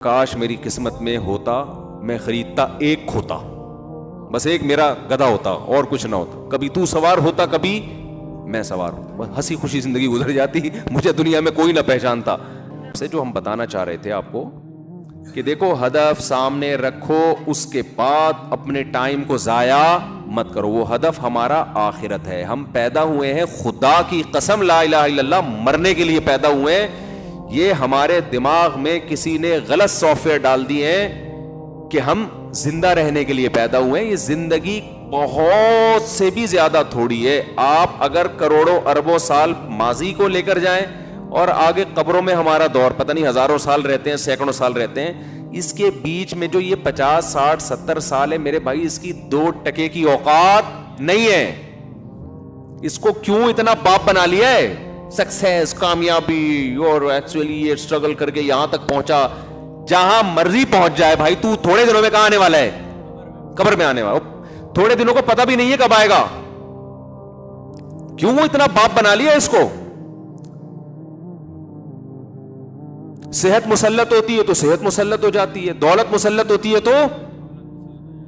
کاش میری قسمت میں ہوتا میں خریدتا ایک کھوتا، بس ایک میرا گدھا ہوتا اور کچھ نہ ہوتا، کبھی تو سوار ہوتا کبھی میں سوار ہوتا، بس ہنسی خوشی زندگی گزر جاتی، مجھے دنیا میں کوئی نہ پہچانتا۔ سے جو ہم بتانا چاہ رہے تھے آپ کو کہ دیکھو ہدف سامنے رکھو، اس کے بعد اپنے ٹائم کو ضائع مت کرو۔ وہ ہدف ہمارا آخرت ہے، ہم پیدا ہوئے ہیں خدا کی قسم لا الہ الا اللہ مرنے کے لیے پیدا ہوئے ہیں۔ یہ ہمارے دماغ میں کسی نے غلط سافٹ ویئر ڈال دیے ہیں کہ ہم زندہ رہنے کے لیے پیدا ہوئے ہیں۔ یہ زندگی بہت سے بھی زیادہ تھوڑی ہے۔ آپ اگر کروڑوں اربوں سال ماضی کو لے کر جائیں اور آگے قبروں میں ہمارا دور پتہ نہیں ہزاروں سال رہتے ہیں، سینکڑوں سال رہتے ہیں، اس کے بیچ میں جو یہ 50 60 70 سال ہے میرے بھائی، اس کی 2% کی اوقات نہیں ہے۔ اس کو کیوں اتنا باپ بنا لیا ہے؟ سکسیس، کامیابی، اور ایکچولی یہ اسٹرگل کر کے یہاں تک پہنچا۔ جہاں مرضی پہنچ جائے بھائی، تو تھوڑے دنوں میں کہاں آنے والا ہے؟ قبر میں آنے والا۔ تھوڑے دنوں کو پتہ بھی نہیں ہے کب آئے گا۔ کیوں اتنا باپ بنا لیا اس کو؟ صحت مسلط ہوتی ہے تو صحت مسلط ہو جاتی ہے، دولت مسلط ہوتی ہے تو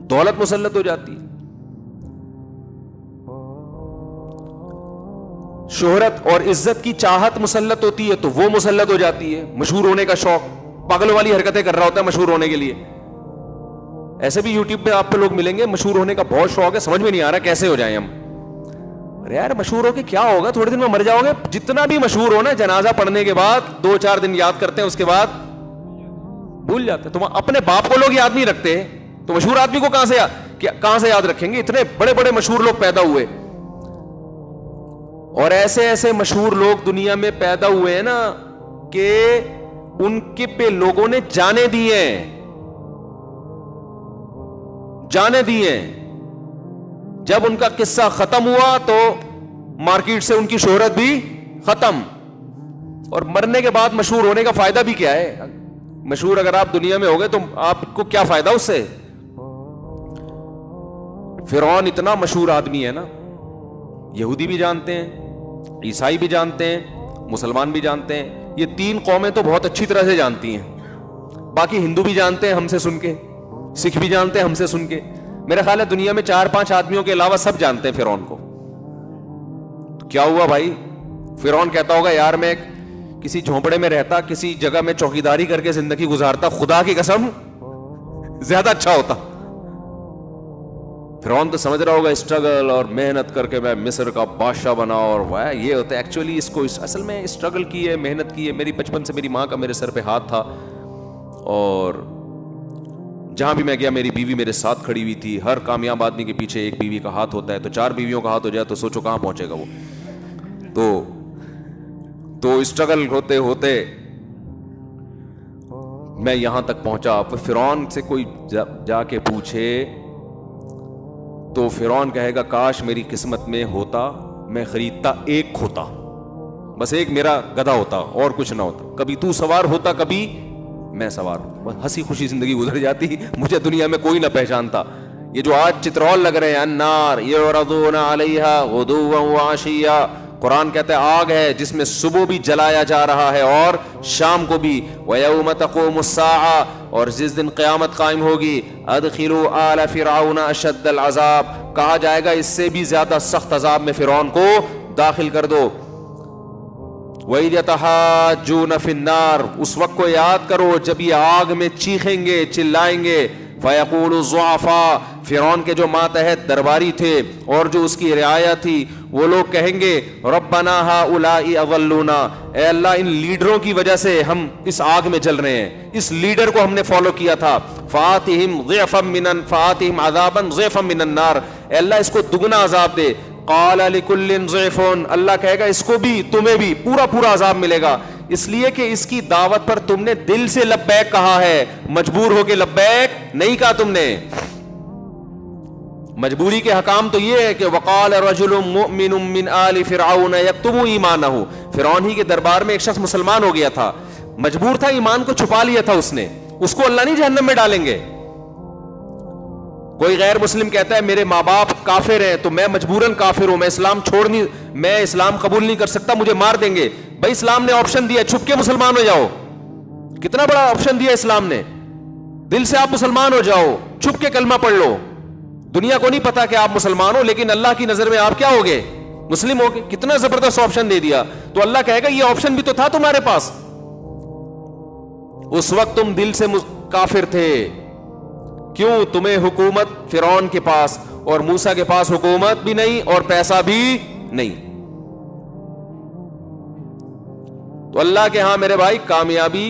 دولت مسلط ہو جاتی ہے، شہرت اور عزت کی چاہت مسلط ہوتی ہے تو وہ مسلط ہو جاتی ہے۔ مشہور ہونے کا شوق، پاگلوں والی حرکتیں کر رہا ہوتا ہے مشہور ہونے کے لیے۔ ایسے بھی یوٹیوب پہ آپ کو لوگ ملیں گے، مشہور ہونے کا بہت شوق ہے، سمجھ میں نہیں آ رہا کیسے ہو جائیں ہم۔ ارے یار مشہور ہو کے کیا ہوگا؟ تھوڑے دن میں مر جاؤ گے۔ جتنا بھی مشہور ہو نا، جنازہ پڑھنے کے بعد 2-4 دن یاد کرتے ہیں، اس کے بعد بھول جاتے ہیں۔ تم اپنے باپ کو لوگ یاد نہیں رکھتے تو مشہور آدمی کو کہاں سے یاد رکھیں گے؟ اتنے بڑے بڑے مشہور لوگ پیدا ہوئے، اور ایسے ایسے مشہور لوگ دنیا میں پیدا ہوئے ہیں نا کہ ان کے پہ لوگوں نے جانے دیے ہیں۔ جب ان کا قصہ ختم ہوا تو مارکیٹ سے ان کی شہرت بھی ختم۔ اور مرنے کے بعد مشہور ہونے کا فائدہ بھی کیا ہے؟ مشہور اگر آپ دنیا میں ہو گئے تو آپ کو کیا فائدہ اس سے؟ فرعون اتنا مشہور آدمی ہے نا، یہودی بھی جانتے ہیں، عیسائی بھی جانتے ہیں، مسلمان بھی جانتے ہیں۔ یہ 3 قومیں تو بہت اچھی طرح سے جانتی ہیں، باقی ہندو بھی جانتے ہیں ہم سے سن کے، سکھ بھی جانتے ہیں ہم سے سن کے۔ میرا خیال ہے دنیا میں 4-5 آدمیوں کے علاوہ سب جانتے ہیں فرعون کو۔ کیا ہوا بھائی؟ فرعون کہتا ہوگا یار میں کسی جھونپڑے میں رہتا، کسی جگہ میں چوکیداری کر کے زندگی گزارتا، خدا کی قسم زیادہ اچھا ہوتا۔ فرعون تو سمجھ رہا ہوگا اسٹرگل اور محنت کر کے میں مصر کا بادشاہ بنا، اور یہ ہوتا ہے ایکچولی اس کو اصل میں اسٹرگل کی ہے، محنت کی ہے۔ میری بچپن سے میری ماں کا میرے سر پہ ہاتھ تھا، اور جہاں بھی میں گیا میری بیوی میرے ساتھ کھڑی ہوئی تھی۔ ہر کامیاب آدمی کے پیچھے ایک بیوی کا ہاتھ ہوتا ہے، تو 4 بیویوں کا ہاتھ ہو جائے تو سوچو کہاں پہنچے گا وہ۔ تو اسٹرگل ہوتے ہوتے میں یہاں تک پہنچا۔ فرعون سے کوئی جا کے پوچھے تو فرعون کہے گا کاش میری قسمت میں ہوتا میں خریدتا ایک کھوتا، بس ایک میرا گدھا ہوتا اور کچھ نہ ہوتا، کبھی تو سوار ہوتا کبھی میں سوار ہوں، بس ہنسی خوشی زندگی گزر جاتی، مجھے دنیا میں کوئی نہ پہچانتا۔ یہ جو آج چترول لگ رہے ہیں، النار یعرضون علیہا غدوا وعشیا، قرآن کہتا ہے آگ ہے جس میں صبح بھی جلایا جا رہا ہے اور شام کو بھی۔ وَيَوْمَ تَقُومُ السَّاعَةُ، اور جس دن قیامت قائم ہوگی، أَدْخِلُوا آلَ فِرْعَوْنَ أَشَدَّ الْعَذَابِ، کہا جائے گا اس سے بھی زیادہ سخت عذاب میں فرعون کو داخل کر دو۔ وَإِذْ يَتَحَاجُّونَ فِي النَّارِ، اس وقت کو یاد کرو جب یہ آگ میں چیخیں گے، چلائیں گے۔ فَيَقُولُ الضُّعَفَاءُ، فرعون کے جو ماتحت درباری تھے اور جو اس کی رعایا تھی، وہ لوگ کہیں گے رَبَّنَا هَؤُلَاءِ أَضَلُّونَا، اے اللہ ان لیڈروں کی وجہ سے ہم اس آگ میں جل رہے ہیں، اس لیڈر کو ہم نے فالو کیا تھا۔ فَآتِهِمْ عَذَابًا ضِعْفًا مِّنَ النَّارِ، اے اللہ اس کو دگنا عذاب دے۔ قَالَ لِكُلٍّ ضِعْفٌ، اللہ کہے گا اس کو بھی تمہیں بھی پورا عذاب ملے گا، اس لیے کہ اس کی دعوت پر تم نے دل سے لبیک کہا ہے، مجبور ہو کے لبیک نہیں کہا تم نے۔ مجبوری کے حکام تو یہ ہے کہ وقال رجل مؤمن من آل فرعون یکتم ایمانہ، فرعون ہی کے دربار میں ایک شخص مسلمان ہو گیا تھا، مجبور تھا، ایمان کو چھپا لیا تھا اس نے، اس کو اللہ نہیں جہنم میں ڈالیں گے۔ کوئی غیر مسلم کہتا ہے میرے ماں باپ کافر ہیں تو میں مجبوراً کافر ہوں، میں اسلام قبول نہیں کر سکتا، مجھے مار دیں گے۔ بھائی اسلام نے آپشن دیا چھپ کے مسلمان ہو جاؤ، کتنا بڑا آپشن دیا اسلام نے. دل سے آپ مسلمان ہو جاؤ, چھپ کے کلمہ پڑھ لو, دنیا کو نہیں پتا کہ آپ مسلمان ہو, لیکن اللہ کی نظر میں آپ کیا ہو گئے, مسلم ہو گئے. کتنا زبردست آپشن دے دیا. تو اللہ کہے گا یہ آپشن بھی تو تھا تمہارے پاس, اس وقت تم دل سے کافر تھے. کیوں؟ تمہیں حکومت فرعون کے پاس اور موسیٰ کے پاس حکومت بھی نہیں اور پیسہ بھی نہیں. تو اللہ کے ہاں میرے بھائی کامیابی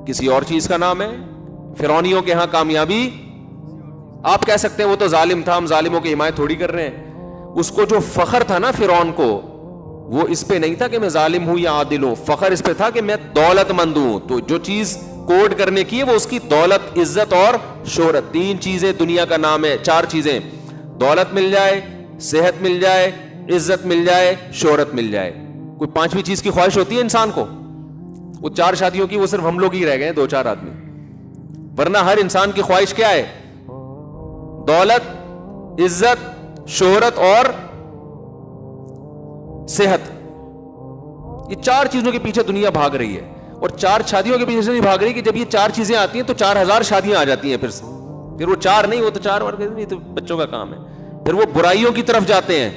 کسی اور چیز کا نام ہے. فرعونیوں کے ہاں کامیابی, آپ کہہ سکتے ہیں وہ تو ظالم تھا, ہم ظالموں کی حمایت تھوڑی کر رہے ہیں. اس کو جو فخر تھا نا فرعون کو, وہ اس پہ نہیں تھا کہ میں ظالم ہوں یا عادل ہوں, فخر اس پہ تھا کہ میں دولت مند ہوں. تو جو چیز کوڈ کرنے کی ہے وہ اس کی دولت, عزت اور شہرت. 3 چیزیں دنیا کا نام ہے, 4 چیزیں, دولت مل جائے, صحت مل جائے, عزت مل جائے, شہرت مل جائے. کوئی 5ویں چیز کی خواہش ہوتی ہے انسان کو؟ وہ 4 شادیوں کی وہ صرف ہم لوگ ہی رہ گئے, 2-4 آدمی. ورنہ ہر انسان کی خواہش کیا ہے؟ دولت, عزت, شہرت اور صحت. یہ 4 چیزوں کے پیچھے دنیا بھاگ رہی ہے. اور 4 شادیوں کے پیچھے نہیں بھاگ رہی کہ جب یہ 4 چیزیں آتی ہیں تو 4000 شادیاں آ جاتی ہیں. پھر وہ 4 نہیں, وہ تو 4 اور نہیں, تو بچوں کا کام ہے. پھر وہ برائیوں کی طرف جاتے ہیں.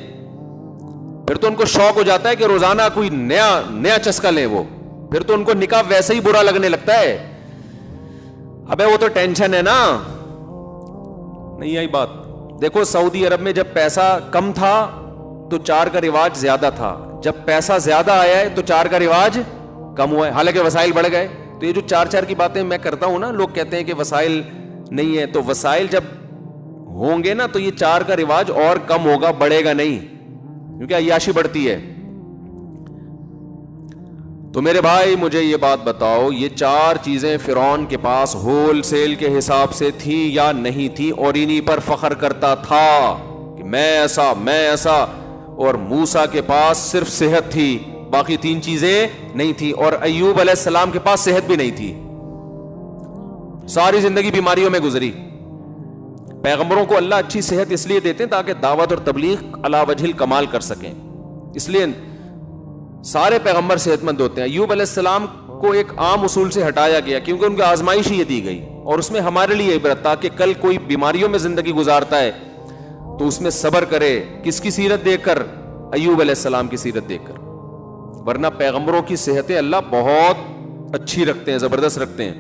پھر تو ان کو شوق ہو جاتا ہے کہ روزانہ کوئی نیا چسکا لیں. وہ پھر تو ان کو نکاح ویسے ہی برا لگنے لگتا ہے. ابے وہ تو ٹینشن ہے نا. نہیں آئی بات؟ دیکھو سعودی عرب میں جب پیسہ کم تھا تو 4 کا رواج زیادہ تھا. جب پیسہ زیادہ آیا ہے تو 4 کا رواج کم ہوا ہے, حالانکہ وسائل بڑھ گئے. تو یہ جو 4 کی باتیں میں کرتا ہوں نا, لوگ کہتے ہیں کہ وسائل نہیں ہے, تو وسائل جب ہوں گے نا تو یہ 4 کا رواج اور کم ہوگا, بڑھے گا نہیں, کیونکہ عیاشی بڑھتی ہے. تو میرے بھائی مجھے یہ بات بتاؤ, یہ 4 چیزیں فرعون کے پاس ہول سیل کے حساب سے تھی یا نہیں تھی؟ اور انہی پر فخر کرتا تھا کہ میں ایسا. اور موسیٰ کے پاس صرف صحت تھی, باقی 3 چیزیں نہیں تھی. اور ایوب علیہ السلام کے پاس صحت بھی نہیں تھی, ساری زندگی بیماریوں میں گزری. پیغمبروں کو اللہ اچھی صحت اس لیے دیتے ہیں تاکہ دعوت اور تبلیغ علی وجہ الکمال کر سکیں, اس لیے سارے پیغمبر صحت مند ہوتے ہیں. ایوب علیہ السلام کو ایک عام اصول سے ہٹایا گیا کیونکہ ان کی آزمائش ہی یہ دی گئی, اور اس میں ہمارے لیے عبرت تاکہ کل کوئی بیماریوں میں زندگی گزارتا ہے تو اس میں صبر کرے. کس کی سیرت دیکھ کر؟ ایوب علیہ السلام کی سیرت دیکھ کر. ورنہ پیغمبروں کی صحتیں اللہ بہت اچھی رکھتے ہیں, زبردست رکھتے ہیں.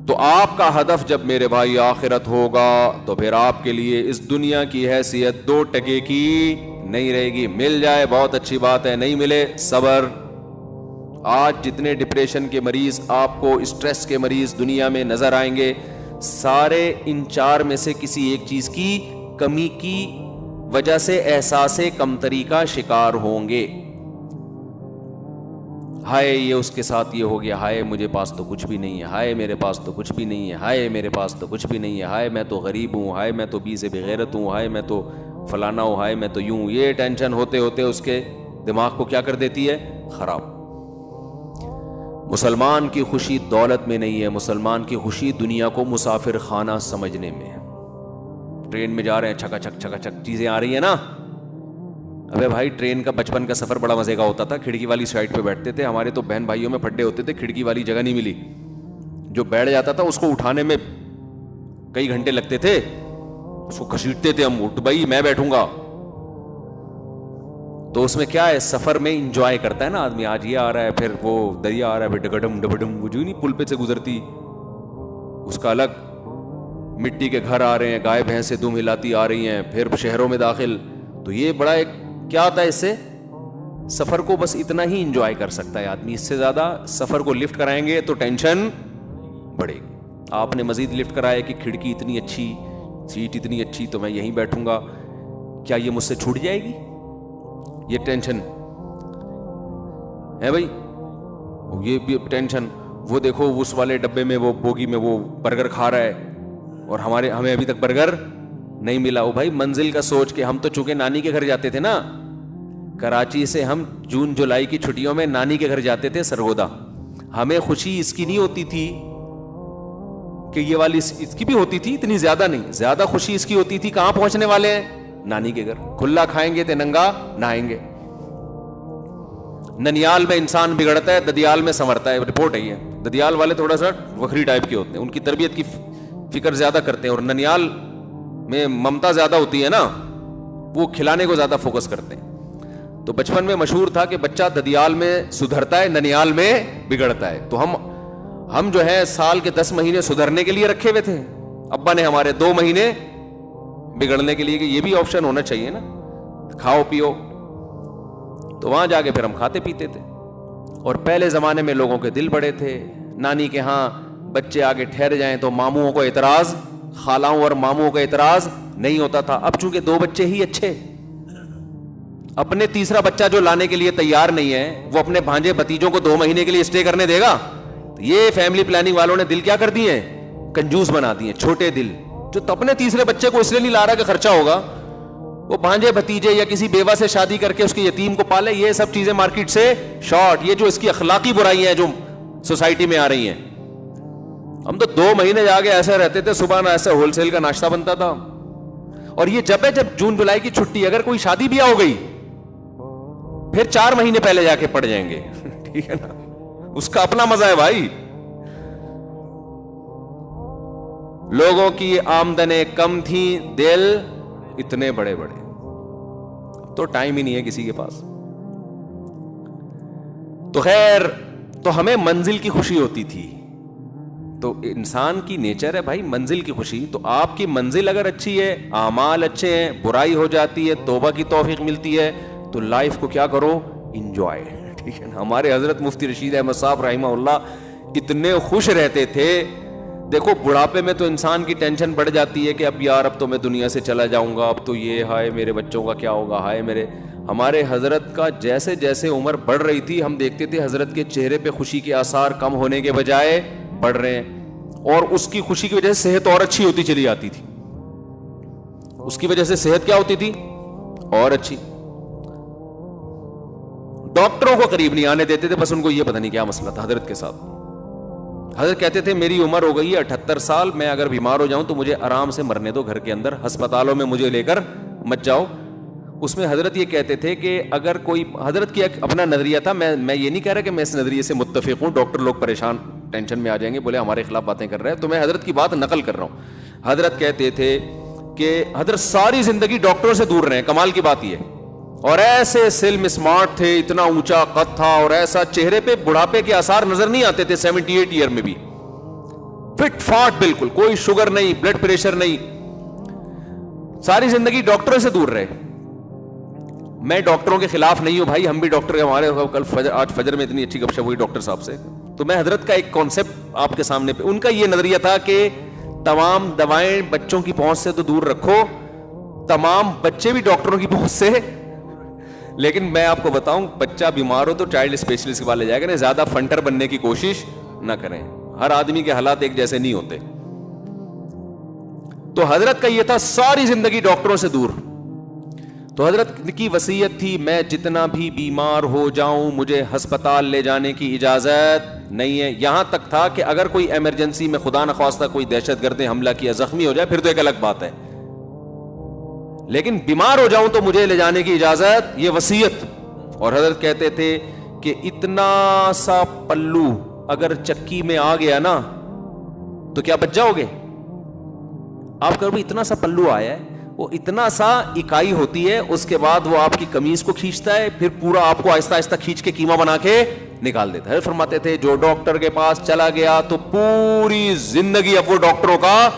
تو آپ کا ہدف جب میرے بھائی آخرت ہوگا تو پھر آپ کے لیے اس دنیا کی حیثیت 2 ٹکے کی نہیں رہے گی. مل جائے بہت اچھی بات ہے, نہیں ملے صبر. آج جتنے ڈپریشن کے مریض, آپ کو اسٹریس کے مریض دنیا میں نظر آئیں گے, سارے ان 4 میں سے کسی ایک چیز کی کمی کی وجہ سے احساس کمتری کا شکار ہوں گے. ہائے یہ اس کے ساتھ یہ ہو گیا, ہائے مجھے پاس تو کچھ بھی نہیں ہے, ہائے میرے پاس تو کچھ بھی نہیں ہے, ہائے میرے پاس تو کچھ بھی نہیں ہے, ہائے میں تو غریب ہوں, ہائے میں تو سے بغیرت ہوں, ہائے میں تو فلانا ہوں, ہائے میں تو یوں. یہ ٹینشن ہوتے ہوتے اس کے دماغ کو کیا کر دیتی ہے؟ خراب. مسلمان کی خوشی دولت میں نہیں ہے, مسلمان کی خوشی دنیا کو مسافر خانہ سمجھنے میں. ٹرین میں جا رہے ہیں, چھکا چھک چیزیں آ رہی ہیں نا. ابے بھائی ٹرین کا بچپن کا سفر بڑا مزے کا ہوتا تھا, کھڑکی والی سائڈ پہ بیٹھتے تھے. ہمارے تو بہن بھائیوں میں پھڈے ہوتے تھے, کھڑکی والی جگہ نہیں ملی. جو بیٹھ جاتا تھا اس کو اٹھانے میں کئی گھنٹے لگتے تھے, اس کو گھسیٹتے تھے ہم, اٹھ بھائی میں بیٹھوں گا. تو اس میں کیا ہے, سفر میں انجوائے کرتا ہے نا آدمی. آج یہ آ رہا ہے, پھر وہ دریا آ رہا ہے, پھر ڈگڈم ڈبڈم, وہ جو نہیں پل پہ سے گزرتی اس کا الگ. مٹی کے گھر آ رہے ہیں, گائے بھینسیں دم ہلاتی آ رہی ہیں, پھر شہروں میں داخل. تو یہ بڑا ایک کیا ہوتا ہے, اس سے سفر کو بس اتنا ہی انجوائے کر سکتا ہے آدمی. اس سے زیادہ سفر کو لفٹ کرائیں گے تو ٹینشن بڑھے گی. آپ نے مزید لفٹ کرایا کہ کھڑکی اتنی اچھی, سیٹ اتنی اچھی, تو میں یہیں بیٹھوں گا, کیا یہ مجھ سے چھوٹ جائے گی؟ یہ ٹینشن ہے بھائی, یہ بھی ٹینشن. وہ دیکھو اس والے ڈبے میں, وہ بوگی میں وہ برگر کھا رہا ہے اور ہمیں ابھی تک برگر نہیں ملا. وہ بھائی منزل کا سوچ کے, ہم تو چونکہ نانی کے گھر جاتے تھے نا, کراچی سے ہم جون جولائی کی چھٹیوں میں نانی کے گھر جاتے تھے سرگودا. ہمیں خوشی اس کی نہیں ہوتی تھی کہ یہ والی, اس کی بھی ہوتی تھی, اتنی زیادہ نہیں. زیادہ خوشی اس کی ہوتی تھی کہاں پہنچنے والے ہیں, نانی کے گھر. کھلا کھائیں گے تے ننگا نہائیں گے. ننیال میں انسان بگڑتا ہے, ددیال میں سنورتا ہے. رپورٹ ہے یہ. ددیال والے تھوڑا سا وکھری ٹائپ کے ہوتے ہیں, ان کی تربیت کی فکر زیادہ کرتے ہیں, اور ننیال میں ممتا زیادہ ہوتی ہے نا, وہ کھلانے کو زیادہ فوکس کرتے ہیں. تو بچپن میں مشہور تھا کہ بچہ ددیال میں سدھرتا ہے, ننیال میں بگڑتا ہے. تو ہم جو ہے سال کے 10 مہینے سدھرنے کے لیے رکھے ہوئے تھے, ابا نے ہمارے 2 مہینے بگڑنے کے لیے, کہ یہ بھی آپشن ہونا چاہیے نا, کھاؤ پیو. تو وہاں جا کے پھر ہم کھاتے پیتے تھے. اور پہلے زمانے میں لوگوں کے دل بڑے تھے, نانی کے ہاں بچے آگے ٹھہر جائیں تو ماموں کو اعتراض, خالاؤں اور ماموں کا اعتراض نہیں ہوتا تھا. اب چونکہ 2 بچے ہی اچھے, اپنے تیسرا بچہ جو لانے کے لیے تیار نہیں ہے, وہ اپنے بھانجے بھتیجوں کو 2 مہینے کے لیے اسٹے کرنے دے گا؟ یہ فیملی پلاننگ والوں نے دل کیا کر دیے ہیں, کنجوس بنا دیے, چھوٹے دل. جو اپنے تیسرے بچے کو اس لیے نہیں لا رہا کہ خرچہ ہوگا, وہ بھانجے بھتیجے یا کسی بیوہ سے شادی کر کے اس کے یتیم کو پالے. یہ سب چیزیں مارکیٹ سے شارٹ, یہ جو اس کی اخلاقی برائیاں ہیں جو سوسائٹی میں آ رہی ہیں. ہم تو 2 مہینے جا کے ایسے رہتے تھے, صبح ایسے ہول سیل کا ناشتہ بنتا تھا. اور یہ جب جون جولائی کی چھٹی, اگر کوئی شادی بیاہ ہو گئی پھر 4 مہینے پہلے جا کے پڑ جائیں گے. ٹھیک ہے نا, اس کا اپنا مزہ ہے بھائی. لوگوں کی آمدنیں کم تھیں, دل اتنے بڑے بڑے. تو ٹائم ہی نہیں ہے کسی کے پاس. تو خیر, تو ہمیں منزل کی خوشی ہوتی تھی. تو انسان کی نیچر ہے بھائی منزل کی خوشی. تو آپ کی منزل اگر اچھی ہے, اعمال اچھے ہیں, برائی ہو جاتی ہے, توبہ کی توفیق ملتی ہے, تو لائف کو کیا کرو, انجوائے. ٹھیک ہے نا. ہمارے حضرت مفتی رشید احمد صاحب رحمہ اللہ اتنے خوش رہتے تھے. دیکھو بڑھاپے میں تو انسان کی ٹینشن بڑھ جاتی ہے کہ اب یار اب تو میں دنیا سے چلا جاؤں گا, اب تو یہ ہائے میرے بچوں کا کیا ہوگا, ہائے میرے. ہمارے حضرت کا جیسے جیسے عمر بڑھ رہی تھی, ہم دیکھتے تھے حضرت کے چہرے پہ خوشی کے آثار کم ہونے کے بجائے بڑھ رہے ہیں. اور اس کی خوشی کی وجہ سے صحت اور اچھی ہوتی چلی جاتی تھی. اس کی وجہ سے صحت کیا ہوتی تھی, اور اچھی. ڈاکٹروں کو قریب نہیں آنے دیتے تھے, بس ان کو یہ پتہ نہیں کیا مسئلہ تھا حضرت کے ساتھ. حضرت کہتے تھے میری عمر ہو گئی ہے 78 سال, میں اگر بیمار ہو جاؤں تو مجھے آرام سے مرنے دو گھر کے اندر, ہسپتالوں میں مجھے لے کر مت جاؤ. اس میں حضرت یہ کہتے تھے کہ اگر کوئی, حضرت کی اپنا نظریہ تھا, میں یہ نہیں کہہ رہا کہ میں اس نظریے سے متفق ہوں, ڈاکٹر لوگ پریشان ٹینشن میں آ جائیں گے, بولے ہمارے خلاف باتیں کر رہے ہیں, تو میں حضرت کی بات نقل کر رہا ہوں. حضرت کہتے تھے کہ حضرت ساری زندگی ڈاکٹروں سے دور رہے, کمال کی بات یہ, اور ایسے سلم اسمارٹ تھے, اتنا اونچا قد تھا, اور ایسا چہرے پہ بڑھاپے کے آثار نظر نہیں آتے تھے. 78 ایئر میں بھی فٹ فاٹ بالکل, کوئی شوگر نہیں, بلڈ پریشر نہیں, ساری زندگی ڈاکٹروں سے دور رہے. میں ڈاکٹروں کے خلاف نہیں ہوں بھائی, ہم بھی ڈاکٹر, ہمارے کل آج فجر میں اتنی اچھی گپ شپ ہوئی ڈاکٹر صاحب سے. تو میں حضرت کا ایک کانسیپٹ آپ کے سامنے پہ, ان کا یہ نظریہ تھا کہ تمام دوائیں بچوں کی پہنچ سے تو دور رکھو, تمام بچے بھی ڈاکٹروں کی پہنچ سے. لیکن میں آپ کو بتاؤں, بچہ بیمار ہو تو چائلڈ اسپیشلسٹ کے پاس لے جائے کریں, زیادہ فنٹر بننے کی کوشش نہ کریں. ہر آدمی کے حالات ایک جیسے نہیں ہوتے. تو حضرت کا یہ تھا ساری زندگی ڈاکٹروں سے دور. تو حضرت کی وصیت تھی میں جتنا بھی بیمار ہو جاؤں مجھے ہسپتال لے جانے کی اجازت نہیں ہے. یہاں تک تھا کہ اگر کوئی ایمرجنسی میں خدا نخواستہ کوئی دہشت گرد نے حملہ کیا, زخمی ہو جائے, پھر تو ایک الگ بات ہے, لیکن بیمار ہو جاؤں تو مجھے لے جانے کی اجازت, یہ وصیت. اور حضرت کہتے تھے کہ اتنا سا پلو اگر چکی میں آ گیا نا تو کیا بچ جاؤ گے آپ؟ کہو اتنا سا پلو آیا ہے, وہ اتنا سا اکائی ہوتی ہے, اس کے بعد وہ آپ کی قمیض کو کھینچتا ہے, پھر پورا آپ کو آہستہ آہستہ کھینچ کے کیما بنا کے نکال دیتا ہے. فرماتے تھے جو ڈاکٹر کے پاس چلا گیا تو پوری زندگی اب وہ ڈاکٹروں کا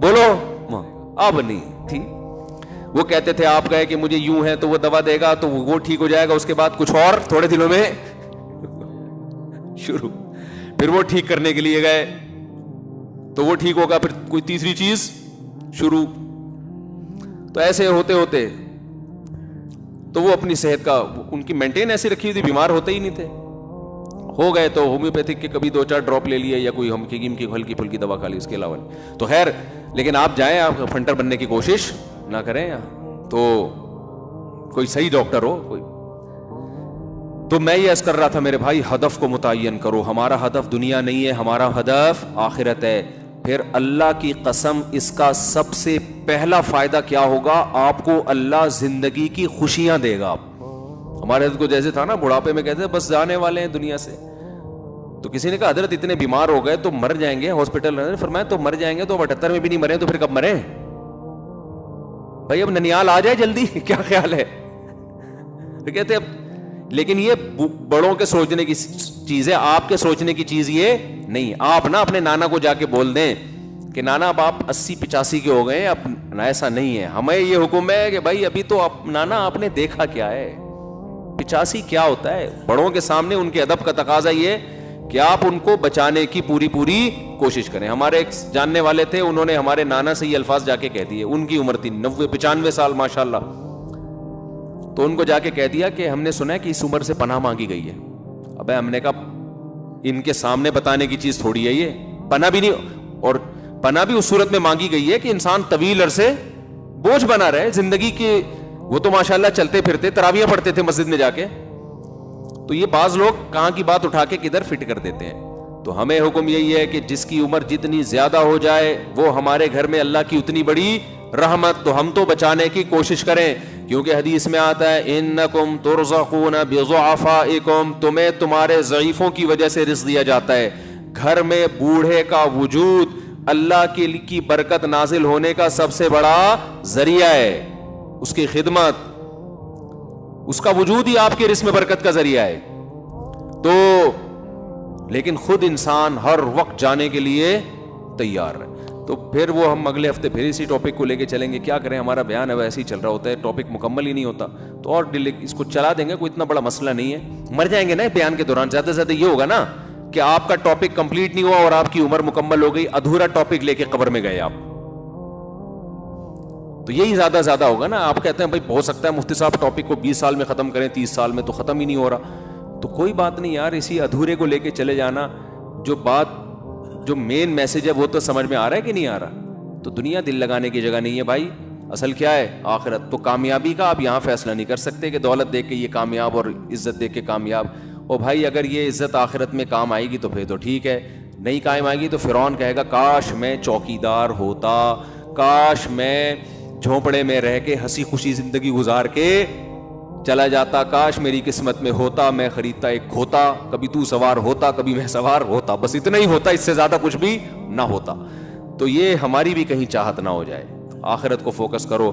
بولو اب نہیں تھی. وہ کہتے تھے آپ گئے کہ مجھے یوں ہے تو وہ دوا دے گا تو وہ ٹھیک ہو جائے گا, اس کے بعد کچھ اور تھوڑے دنوں میں شروع, پھر وہ ٹھیک کرنے کے لیے گئے تو وہ ٹھیک ہوگا, پھر کوئی تیسری چیز شروع. تو ایسے ہوتے ہوتے تو وہ اپنی صحت کا ان کی مینٹین ایسی رکھی ہوئی تھی, بیمار ہوتے ہی نہیں تھے. ہو گئے تو ہومیوپیتھک کے کبھی 2-4 ڈراپ لے لیے یا کوئی حکیم کی ہلکی پھلکی دوا کھا لی, اس کے علاوہ نہیں. تو خیر, لیکن آپ جائیں, آپ فنٹر بننے کی کوشش نہ کریں, تو کوئی صحیح ڈاکٹر ہو کوئی. تو میں یہ عرض کر رہا تھا میرے بھائی, ہدف کو متعین کرو. ہمارا ہدف دنیا نہیں ہے, ہمارا ہدف آخرت ہے. پھر اللہ کی قسم اس کا سب سے پہلا فائدہ کیا ہوگا, آپ کو اللہ زندگی کی خوشیاں دے گا. ہمارے حضرت کو جیسے تھا نا بڑھاپے میں کہتے ہیں بس جانے والے ہیں دنیا سے. تو کسی نے کہا حضرت اتنے بیمار ہو گئے تو مر جائیں گے ہاسپٹل میں. فرمایا تو مر جائیں گے تو 78 میں بھی نہیں مرے تو پھر کب مرے بھائی؟ اب ننیال آ جائے جلدی, کیا خیال ہے؟ تو کہتے اب, لیکن یہ بڑوں کے سوچنے کی چیز ہے, آپ کے سوچنے کی چیز یہ نہیں. آپ نا اپنے نانا کو جا کے بول دیں کہ نانا اب آپ 80-85 کے ہو گئے, اب ایسا نہیں ہے. ہمیں یہ حکم ہے کہ بھائی ابھی تو نانا آپ نے دیکھا کیا ہے, 85 کیا ہوتا ہے. بڑوں کے سامنے ان کے ادب کا تقاضا یہ کہ آپ ان کو بچانے کی پوری کوشش کریں. ہمارے ایک جاننے والے تھے, انہوں نے ہمارے نانا سے یہ الفاظ جا کے کہہ دیے. ان کی عمر تھی 90-95 سال ماشاءاللہ. تو ان کو جا کے کہہ دیا کہ ہم نے سنا ہے کہ اس عمر سے پناہ مانگی گئی ہے. ابے ہم نے کہا ان کے سامنے بتانے کی چیز تھوڑی ہے یہ, پناہ بھی نہیں, اور پناہ بھی اس صورت میں مانگی گئی ہے کہ انسان طویل عرصے بوجھ بنا رہے زندگی کے. وہ تو ماشاءاللہ چلتے پھرتے تراویح پڑھتے تھے مسجد میں جا کے. تو یہ بعض لوگ کہاں کی بات اٹھا کے کدھر فٹ کر دیتے ہیں. تو ہمیں حکم یہی ہے کہ جس کی عمر جتنی زیادہ ہو جائے وہ ہمارے گھر میں اللہ کی اتنی بڑی رحمت. تو ہم تو بچانے کی کوشش کریں, کیونکہ حدیث میں آتا ہے انکم ترزقون بضعفائکم, تمہیں تمہارے ضعیفوں کی وجہ سے رزق دیا جاتا ہے. گھر میں بوڑھے کا وجود اللہ کی برکت نازل ہونے کا سب سے بڑا ذریعہ ہے. اس کی خدمت, اس کا وجود ہی آپ کے رزق میں برکت کا ذریعہ ہے. تو لیکن خود انسان ہر وقت جانے کے لیے تیار ہے. تو پھر وہ ہم اگلے ہفتے پھر اسی ٹاپک کو لے کے چلیں گے. کیا کریں, ہمارا بیان ہے ویسے ہی چل رہا ہوتا ہے, ٹاپک مکمل ہی نہیں ہوتا. تو اور اس کو چلا دیں گے, کوئی اتنا بڑا مسئلہ نہیں ہے. مر جائیں گے نا بیان کے دوران, زیادہ سے زیادہ یہ ہوگا نا کہ آپ کا ٹاپک کمپلیٹ نہیں ہوا اور آپ کی عمر مکمل ہو گئی, ادھورا ٹاپک لے کے قبر میں گئے آپ. تو یہی زیادہ ہوگا نا. آپ کہتے ہیں بھائی ہو سکتا ہے مفتی صاحب ٹاپک کو 20 سال میں ختم کریں, 30 سال میں, تو ختم ہی نہیں ہو رہا. تو کوئی بات نہیں یار, اسی ادھورے کو لے کے چلے جانا. جو مین میسج ہے وہ تو سمجھ میں آ رہا ہے کہ نہیں آ رہا. تو دنیا دل لگانے کی جگہ نہیں ہے بھائی. اصل کیا ہے, آخرت. تو کامیابی کا آپ یہاں فیصلہ نہیں کر سکتے کہ دولت دیکھ کے یہ کامیاب اور عزت دیکھ کے کامیاب. اور بھائی اگر یہ عزت آخرت میں کام آئے گی تو پھر تو ٹھیک ہے, نہیں کام آئے گی تو فرعون کہے گا کاش میں چوکیدار ہوتا, کاش میں جھونپڑے میں رہ کے ہنسی خوشی زندگی گزار کے چلا جاتا, کاش میری قسمت میں ہوتا میں خریدتا ایک کھوتا, کبھی تو سوار ہوتا کبھی میں سوار ہوتا, بس اتنا ہی ہوتا, اس سے زیادہ کچھ بھی نہ ہوتا. تو یہ ہماری بھی کہیں چاہت نہ ہو جائے. آخرت کو فوکس کرو.